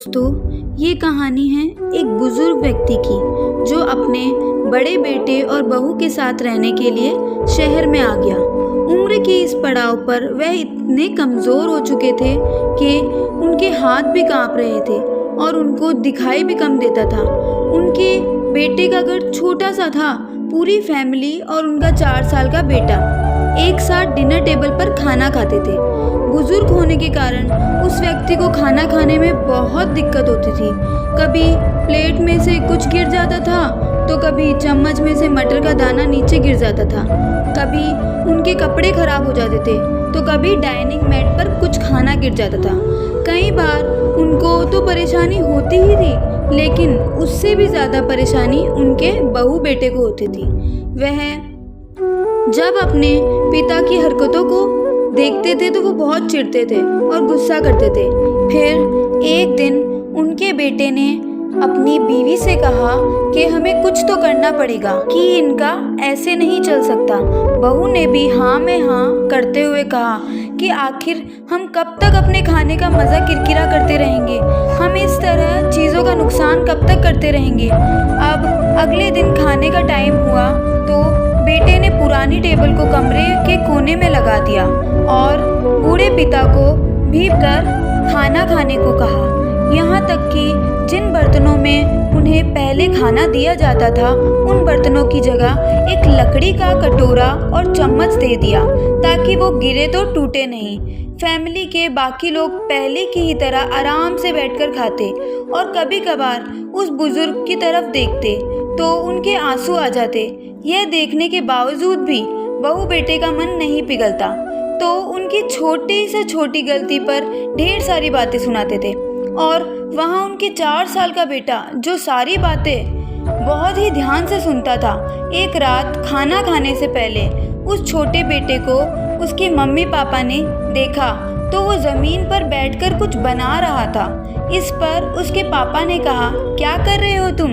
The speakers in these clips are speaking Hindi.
दोस्तों, ये कहानी है एक बुजुर्ग व्यक्ति की जो अपने बड़े बेटे और बहू के साथ रहने के लिए शहर में आ गया। उम्र के इस पड़ाव पर वह इतने कमज़ोर हो चुके थे कि उनके हाथ भी कांप रहे थे और उनको दिखाई भी कम देता था। उनके बेटे का घर छोटा सा था। पूरी फैमिली और उनका 4 साल का बेटा एक साथ डिनर टेबल पर खाना खाते थे। बुजुर्ग होने के कारण उस व्यक्ति को खाना खाने में बहुत दिक्कत होती थी। कभी प्लेट में से कुछ गिर जाता था तो कभी चम्मच में से मटर का दाना नीचे गिर जाता था। कभी उनके कपड़े खराब हो जाते थे तो कभी डाइनिंग मैट पर कुछ खाना गिर जाता था। कई बार उनको तो परेशानी होती ही थी, लेकिन उससे भी ज़्यादा परेशानी उनके बहू बेटे को होती थी। वह जब अपने पिता की हरकतों को देखते थे तो वो बहुत चिढ़ते थे और गुस्सा करते थे। फिर एक दिन उनके बेटे ने अपनी बीवी से कहा कि हमें कुछ तो करना पड़ेगा, कि इनका ऐसे नहीं चल सकता। बहू ने भी हाँ में हाँ करते हुए कहा कि आखिर हम कब तक अपने खाने का मज़ा किरकिरा करते रहेंगे, हम इस तरह चीज़ों का नुकसान कब तक करते रहेंगे। अब अगले दिन खाने का टाइम हुआ तो बेटे ने पुरानी टेबल को कमरे के कोने में लगा दिया और बूढ़े पिता को भीग कर खाना खाने को कहा। यहाँ तक कि जिन बर्तनों में उन्हें पहले खाना दिया जाता था उन बर्तनों की जगह एक लकड़ी का कटोरा और चम्मच दे दिया ताकि वो गिरे तो टूटे नहीं। फैमिली के बाकी लोग पहले की ही तरह आराम से बैठकर खाते और कभी कभार उस बुजुर्ग की तरफ देखते तो उनके आंसू आ जाते। यह देखने के बावजूद भी बहू बेटे का मन नहीं पिघलता तो उनकी छोटी से छोटी गलती पर ढेर सारी बातें सुनाते थे। और वहाँ उनके 4 साल का बेटा जो सारी बातें बहुत ही ध्यान से सुनता था। एक रात खाना खाने से पहले उस छोटे बेटे को उसके मम्मी पापा ने देखा तो वो ज़मीन पर बैठकर कुछ बना रहा था। इस पर उसके पापा ने कहा, क्या कर रहे हो तुम?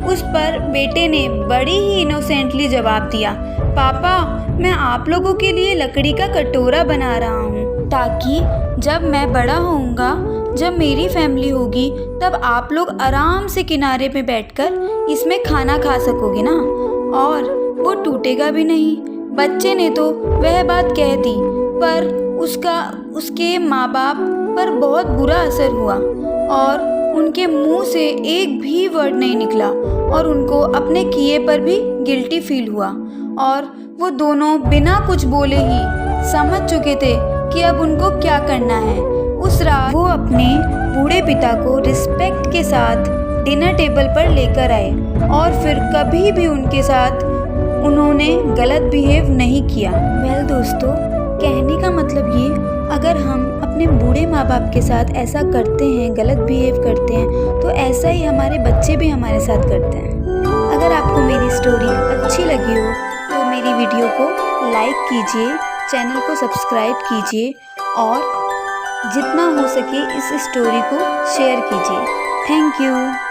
उस पर बेटे ने बड़ी ही इनोसेंटली जवाब दिया, पापा मैं आप लोगों के लिए लकड़ी का कटोरा बना रहा हूँ ताकि जब मैं बड़ा होऊंगा, जब मेरी फैमिली होगी, तब आप लोग आराम से किनारे पे बैठकर इसमें खाना खा सकोगे ना, और वो टूटेगा भी नहीं। बच्चे ने तो वह बात कह दी पर उसके माँ बाप पर बहुत बुरा असर हुआ और उनके मुंह से एक भी वर्ड नहीं निकला और उनको अपने किए पर भी गिल्टी फील हुआ और वो दोनों बिना कुछ बोले ही समझ चुके थे कि अब उनको क्या करना है। उस रात वो अपने बूढ़े पिता को रिस्पेक्ट के साथ डिनर टेबल पर लेकर आए और फिर कभी भी उनके साथ उन्होंने गलत बिहेव नहीं किया। वेल दोस्तों, कहने का मतलब ये, अगर हम अपने बूढ़े माँ बाप के साथ ऐसा करते हैं, गलत बिहेव करते हैं, तो ऐसा ही हमारे बच्चे भी हमारे साथ करते हैं। अगर आपको मेरी स्टोरी अच्छी लगी हो तो मेरी वीडियो को लाइक कीजिए, चैनल को सब्सक्राइब कीजिए और जितना हो सके इस स्टोरी को शेयर कीजिए। Thank you.